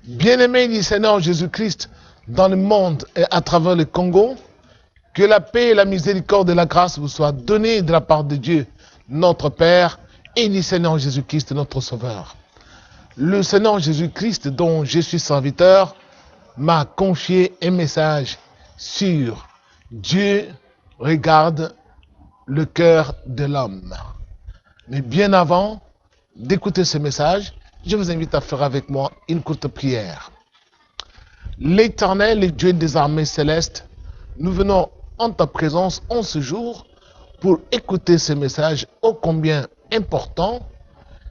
Bien-aimés du Seigneur Jésus-Christ, dans le monde et à travers le Congo, que la paix et la miséricorde et la grâce vous soient données de la part de Dieu, notre Père, et du Seigneur Jésus-Christ, notre Sauveur. Le Seigneur Jésus-Christ, dont je suis serviteur, m'a confié un message sur Dieu regarde le cœur de l'homme. Mais bien avant d'écouter ce message, je vous invite à faire avec moi une courte prière. L'Éternel et Dieu des armées célestes, nous venons en ta présence en ce jour pour écouter ce message ô combien important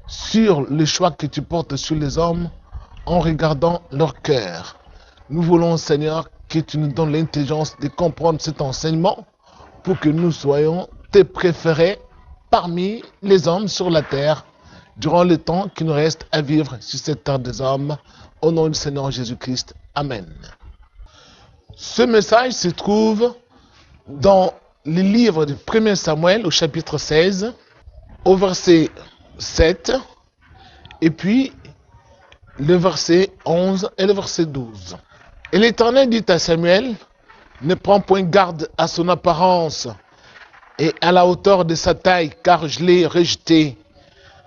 sur le choix que tu portes sur les hommes en regardant leur cœur. Nous voulons, Seigneur, que tu nous donnes l'intelligence de comprendre cet enseignement pour que nous soyons tes préférés parmi les hommes sur la terre durant le temps qui nous reste à vivre sur cette terre des hommes. Au nom du Seigneur Jésus-Christ. Amen. Ce message se trouve dans le livre de 1 Samuel au chapitre 16, au verset 7, et puis le verset 11 et le verset 12. Et l'Éternel dit à Samuel, ne prends point garde à son apparence et à la hauteur de sa taille, car je l'ai rejeté.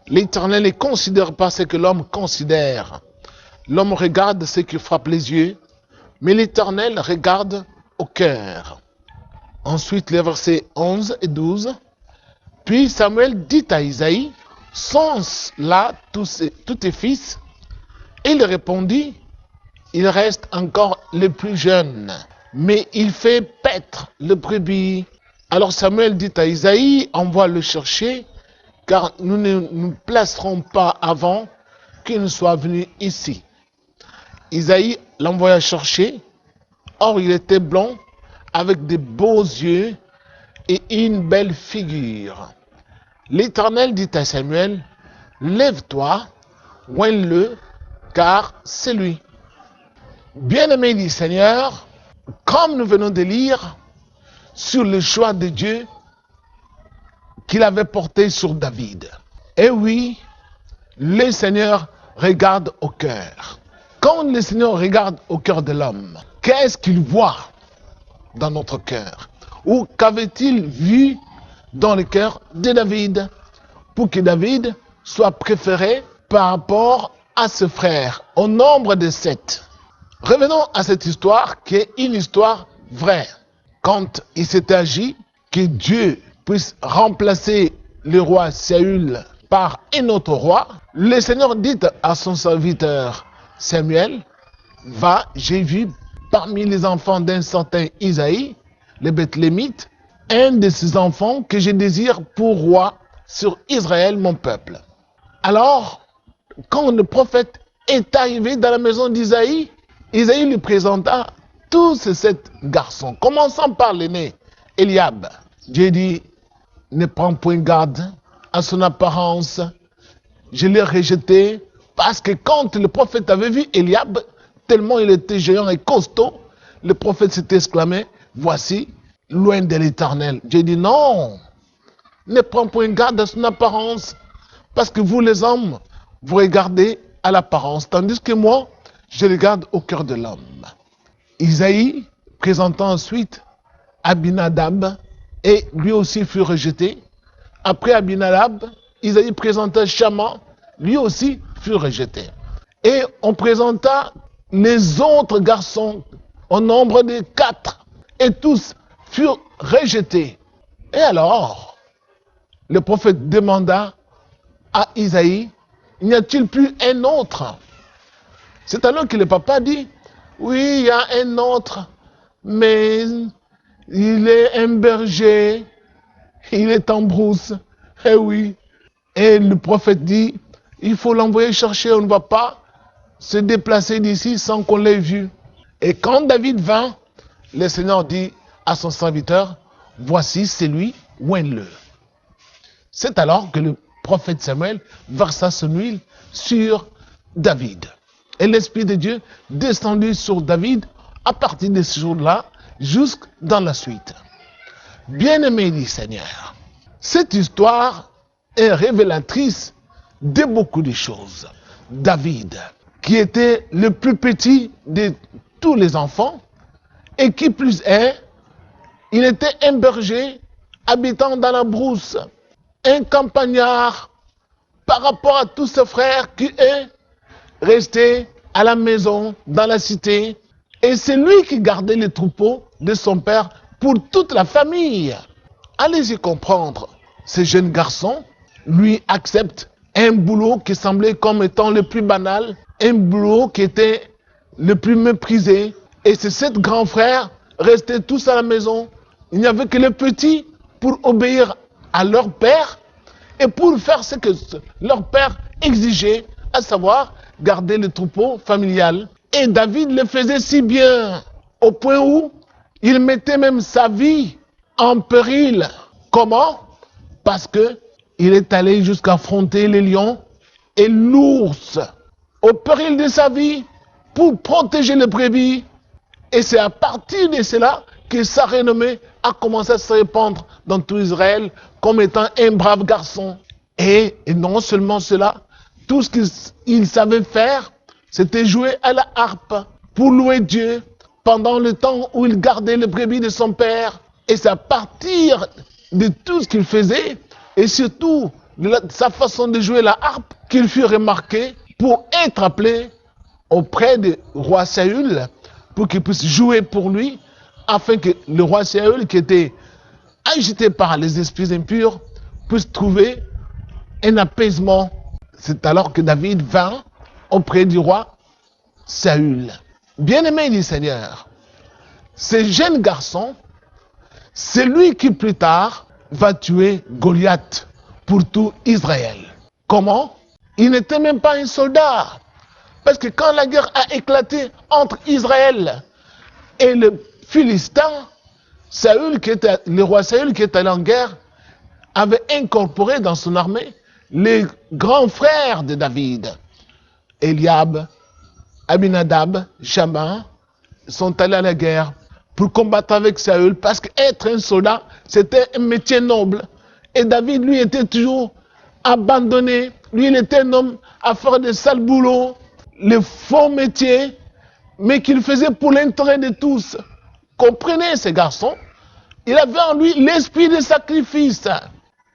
L'Éternel ne considère pas ce que l'homme considère. L'homme regarde ce qui frappe les yeux, mais l'Éternel regarde au cœur. Ensuite, les versets 11 et 12. Puis Samuel dit à Isaïe, sont là tous tes fils? Et il répondit, il reste encore le plus jeune, mais il fait paître le brebis. Alors Samuel dit à Isaïe, envoie le chercher, car nous ne nous placerons pas avant qu'il ne soit venu ici. Isaïe l'envoya chercher. Or, il était blond, avec de beaux yeux et une belle figure. L'Éternel dit à Samuel, lève-toi, oigne-le, car c'est lui. Bien-aimé du Seigneur, comme nous venons de lire sur le choix de Dieu qu'il avait porté sur David. Et oui, le Seigneur regarde au cœur. Quand le Seigneur regarde au cœur de l'homme, qu'est-ce qu'il voit dans notre cœur? Ou qu'avait-il vu dans le cœur de David pour que David soit préféré par rapport à ses frères, au nombre de 7. Revenons à cette histoire qui est une histoire vraie. Quand il s'est agi que Dieu puisse remplacer le roi Saül par un autre roi, le Seigneur dit à son serviteur Samuel, va, j'ai vu parmi les enfants d'un certain Isaïe, le Bethlémite, un de ces enfants que je désire pour roi sur Israël, mon peuple. Alors, quand le prophète est arrivé dans la maison d'Isaïe, Isaïe lui présenta tous ces 7 garçons, commençant par l'aîné, Eliab. Dieu dit, ne prends point garde à son apparence, je l'ai rejeté, parce que quand le prophète avait vu Eliab, tellement il était géant et costaud, le prophète s'est exclamé, voici, loin de l'Éternel. Dieu dit, non, ne prends point garde à son apparence, parce que vous les hommes, vous regardez à l'apparence, tandis que moi, je regarde au cœur de l'homme. Isaïe présenta ensuite Abinadab, et lui aussi fut rejeté. Après Abinadab, Isaïe présenta Shama, lui aussi fut rejeté. Et on présenta les autres garçons au nombre de 4, et tous furent rejetés. Et alors, le prophète demanda à Isaïe, n'y a-t-il plus un autre? C'est alors que le papa dit, oui, il y a un autre, mais il est un berger, il est en brousse. Eh oui. Et le prophète dit, il faut l'envoyer chercher, on ne va pas se déplacer d'ici sans qu'on l'ait vu. Et quand David vint, le Seigneur dit à son serviteur, voici c'est lui, oigne-le. C'est alors que le prophète Samuel versa son huile sur David. Et l'Esprit de Dieu descendit sur David à partir de ce jour-là, jusque dans la suite. Bien-aimé du Seigneur, cette histoire est révélatrice de beaucoup de choses. David, qui était le plus petit de tous les enfants, et qui plus est, il était un berger habitant dans la brousse, un campagnard par rapport à tous ses frères qui est resté à la maison, dans la cité, et c'est lui qui gardait les troupeaux de son père pour toute la famille. Allez-y comprendre, ce jeune garçon, lui accepte un boulot qui semblait comme étant le plus banal, un boulot qui était le plus méprisé, et ses 7 grands frères restaient tous à la maison. Il n'y avait que les petits pour obéir à leur père et pour faire ce que leur père exigeait, à savoir garder le troupeau familial. Et David le faisait si bien, au point où il mettait même sa vie en péril. Comment? Parce que il est allé jusqu'à affronter les lions et l'ours, au péril de sa vie, pour protéger les brebis. Et c'est à partir de cela que sa renommée a commencé à se répandre dans tout Israël comme étant un brave garçon. Et non seulement cela, tout ce qu'il savait faire, c'était jouer à la harpe pour louer Dieu pendant le temps où il gardait les brebis de son père. Et c'est à partir de tout ce qu'il faisait, et surtout de sa façon de jouer la harpe, qu'il fut remarqué pour être appelé auprès du roi Saül, pour qu'il puisse jouer pour lui, afin que le roi Saül, qui était agité par les esprits impurs, puisse trouver un apaisement. C'est alors que David vint auprès du roi Saül. Bien-aimé du Seigneur, ce jeune garçon, c'est lui qui plus tard va tuer Goliath pour tout Israël. Comment? Il n'était même pas un soldat. Parce que quand la guerre a éclaté entre Israël et le Philistin, le roi Saül qui était allé en guerre, avait incorporé dans son armée les grands frères de David. Eliab, Abinadab, Shama sont allés à la guerre pour combattre avec Saül, parce qu'être un soldat, c'était un métier noble. Et David, lui, était toujours abandonné. Lui, il était un homme à faire des sales boulots, les faux métiers, mais qu'il faisait pour l'intérêt de tous. Comprenez ce garçon, il avait en lui l'esprit de sacrifice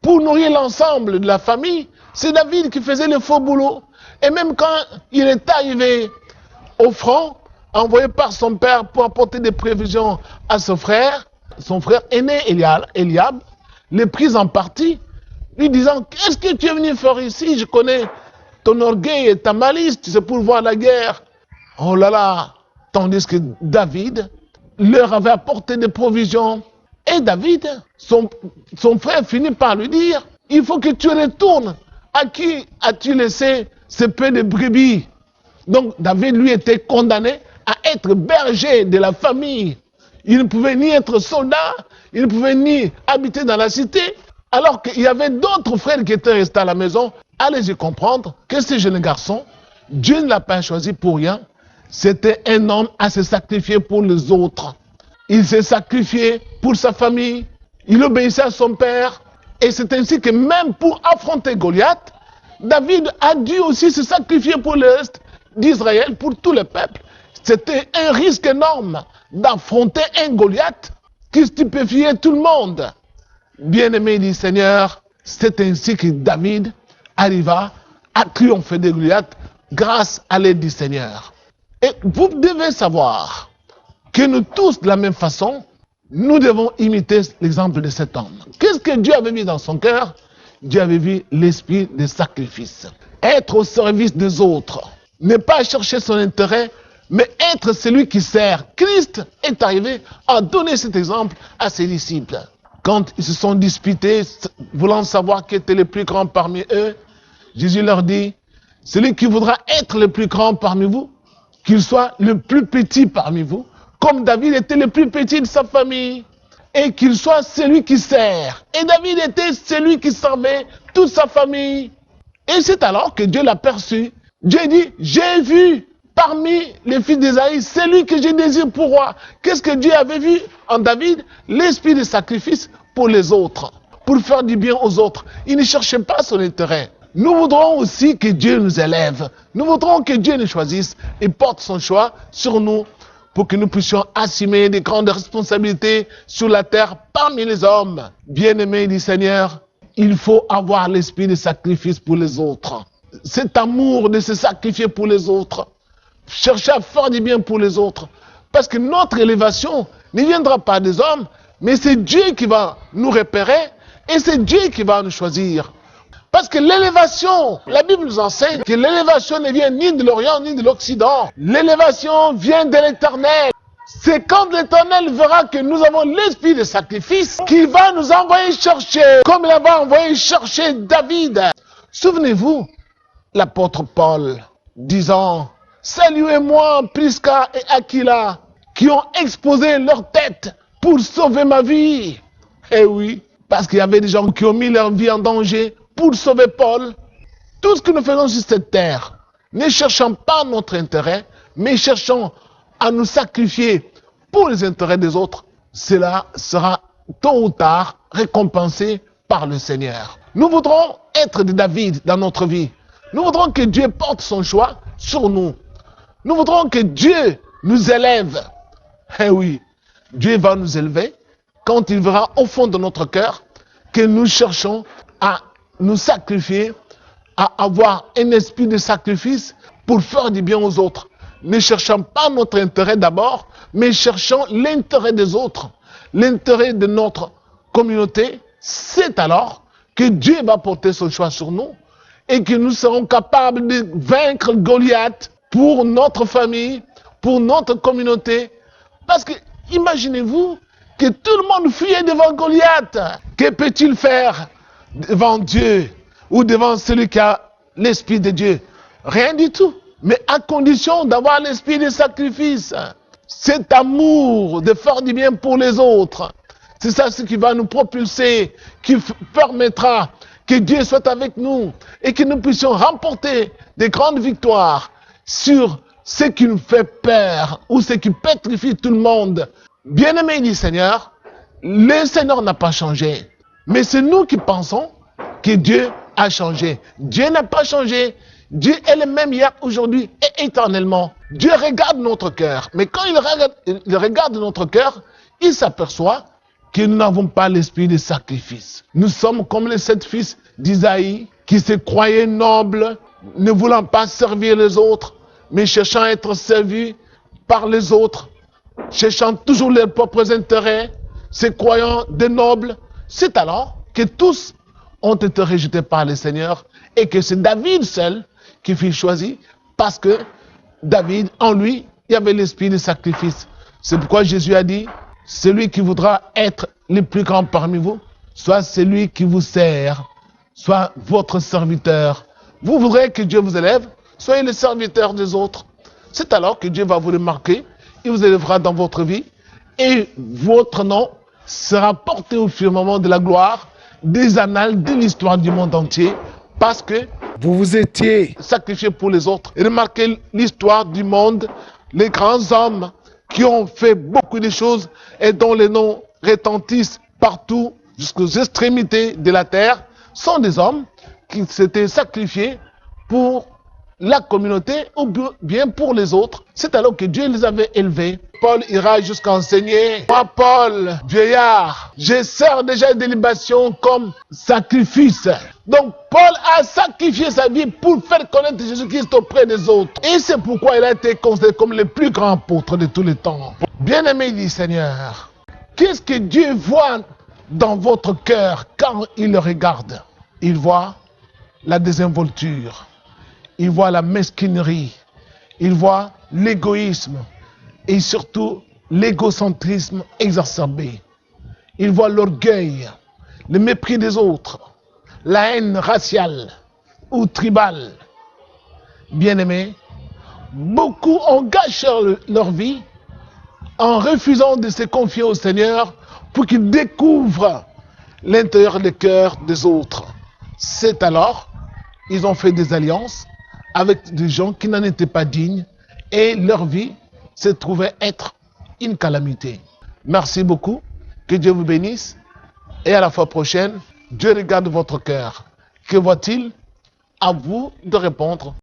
pour nourrir l'ensemble de la famille. C'est David qui faisait le faux boulot. Et même quand il est arrivé au front, envoyé par son père pour apporter des prévisions à son frère aîné Eliab, les prit en partie, lui disant: qu'est-ce que tu es venu faire ici? Je connais ton orgueil et ta malice, tu sais, pour voir la guerre. Oh là là! Tandis que David leur avait apporté des provisions. Et David, son frère, finit par lui dire: il faut que tu retournes. À qui as-tu laissé ce peu de brebis? Donc David, lui, était condamné à être berger de la famille. Il ne pouvait ni être soldat, il ne pouvait ni habiter dans la cité, alors qu'il y avait d'autres frères qui étaient restés à la maison. Allez-y comprendre que ce jeune garçon, Dieu ne l'a pas choisi pour rien. C'était un homme à se sacrifier pour les autres. Il s'est sacrifié pour sa famille, il obéissait à son père. Et c'est ainsi que même pour affronter Goliath, David a dû aussi se sacrifier pour le reste d'Israël, pour tout le peuple. C'était un risque énorme d'affronter un Goliath qui stupéfiait tout le monde. Bien-aimé du Seigneur, c'est ainsi que David arriva à triompher de Goliath grâce à l'aide du Seigneur. Et vous devez savoir que nous tous, de la même façon, nous devons imiter l'exemple de cet homme. Qu'est-ce que Dieu avait mis dans son cœur? Dieu avait vu l'esprit de sacrifice. Être au service des autres. Ne pas chercher son intérêt, mais être celui qui sert. Christ est arrivé à donner cet exemple à ses disciples. Quand ils se sont disputés, voulant savoir qui était le plus grand parmi eux, Jésus leur dit: celui qui voudra être le plus grand parmi vous, qu'il soit le plus petit parmi vous, comme David était le plus petit de sa famille, et qu'il soit celui qui sert. Et David était celui qui servait toute sa famille. Et c'est alors que Dieu l'a perçu. Dieu dit: j'ai vu parmi les fils d'Ésaïe celui que je désire pour roi. Qu'est-ce que Dieu avait vu en David? L'esprit de sacrifice pour les autres, pour faire du bien aux autres. Il ne cherchait pas son intérêt. Nous voudrons aussi que Dieu nous élève. Nous voudrons que Dieu nous choisisse et porte son choix sur nous pour que nous puissions assumer des grandes responsabilités sur la terre parmi les hommes. Bien-aimés du Seigneur, il faut avoir l'esprit de sacrifice pour les autres. Cet amour de se sacrifier pour les autres. Chercher à faire du bien pour les autres. Parce que notre élévation ne viendra pas des hommes, mais c'est Dieu qui va nous repérer et c'est Dieu qui va nous choisir. Parce que l'élévation, la Bible nous enseigne que l'élévation ne vient ni de l'Orient ni de l'Occident. L'élévation vient de l'Éternel. C'est quand l'Éternel verra que nous avons l'esprit de sacrifice qu'il va nous envoyer chercher, comme il avait envoyé chercher David. Souvenez-vous, l'apôtre Paul disant, saluez-moi Prisca et Aquila, qui ont exposé leur tête pour sauver ma vie. Eh oui, parce qu'il y avait des gens qui ont mis leur vie en danger pour sauver Paul. Tout ce que nous faisons sur cette terre, ne cherchons pas notre intérêt, mais cherchons à nous sacrifier pour les intérêts des autres, cela sera tôt ou tard récompensé par le Seigneur. Nous voudrons être des David dans notre vie. Nous voudrons que Dieu porte son choix sur nous. Nous voudrons que Dieu nous élève. Eh oui, Dieu va nous élever quand il verra au fond de notre cœur que nous cherchons à nous sacrifier, à avoir un esprit de sacrifice pour faire du bien aux autres. Ne cherchons pas notre intérêt d'abord, mais cherchons l'intérêt des autres, l'intérêt de notre communauté. C'est alors que Dieu va porter son choix sur nous et que nous serons capables de vaincre Goliath pour notre famille, pour notre communauté. Parce que, imaginez-vous que tout le monde fuyait devant Goliath. Que peut-il faire devant Dieu ou devant celui qui a l'Esprit de Dieu? Rien du tout. Mais à condition d'avoir l'esprit de sacrifice. Cet amour de faire du bien pour les autres. C'est ça ce qui va nous propulser, qui permettra que Dieu soit avec nous et que nous puissions remporter des grandes victoires sur ce qui nous fait peur ou ce qui pétrifie tout le monde. Bien-aimés du Seigneur, le Seigneur n'a pas changé. Mais c'est nous qui pensons que Dieu a changé. Dieu n'a pas changé. Dieu est le même hier, aujourd'hui et éternellement. Dieu regarde notre cœur. Mais quand il regarde notre cœur, il s'aperçoit que nous n'avons pas l'esprit de sacrifice. Nous sommes comme les 7 fils d'Isaïe qui se croyaient nobles, ne voulant pas servir les autres, mais cherchant à être servis par les autres, cherchant toujours leurs propres intérêts, se croyant des nobles. C'est alors que tous ont été rejetés par le Seigneur et que c'est David seul qui fut choisi parce que David, en lui, il y avait l'esprit de sacrifice. C'est pourquoi Jésus a dit, celui qui voudra être le plus grand parmi vous, soit celui qui vous sert, soit votre serviteur. Vous voudrez que Dieu vous élève, soyez le serviteur des autres. C'est alors que Dieu va vous remarquer, il vous élèvera dans votre vie et votre nom sera porté au firmament de la gloire des annales de l'histoire du monde entier parce que vous vous étiez sacrifié pour les autres. Et remarquez l'histoire du monde, les grands hommes qui ont fait beaucoup de choses et dont les noms retentissent partout jusqu'aux extrémités de la terre sont des hommes qui s'étaient sacrifiés pour la communauté ou bien pour les autres. C'est alors que Dieu les avait élevés. Paul ira jusqu'à enseigner. Moi, Paul, vieillard, je sers déjà des libations comme sacrifice. Donc, Paul a sacrifié sa vie pour faire connaître Jésus-Christ auprès des autres. Et c'est pourquoi il a été considéré comme le plus grand apôtre de tous les temps. Bien-aimé du Seigneur, qu'est-ce que Dieu voit dans votre cœur quand il le regarde? Il voit la désinvolture. Il voit la mesquinerie, il voit l'égoïsme et surtout l'égocentrisme exacerbé. Il voit l'orgueil, le mépris des autres, la haine raciale ou tribale. Bien-aimés, beaucoup ont gâché leur vie en refusant de se confier au Seigneur pour qu'il découvre l'intérieur des cœurs des autres. C'est alors ils ont fait des alliances avec des gens qui n'en étaient pas dignes et leur vie se trouvait être une calamité. Merci beaucoup, que Dieu vous bénisse et à la fois prochaine. Dieu regarde votre cœur. Que voit-il? À vous de répondre.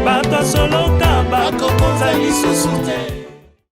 Bato solo ka bako konza lisusu te.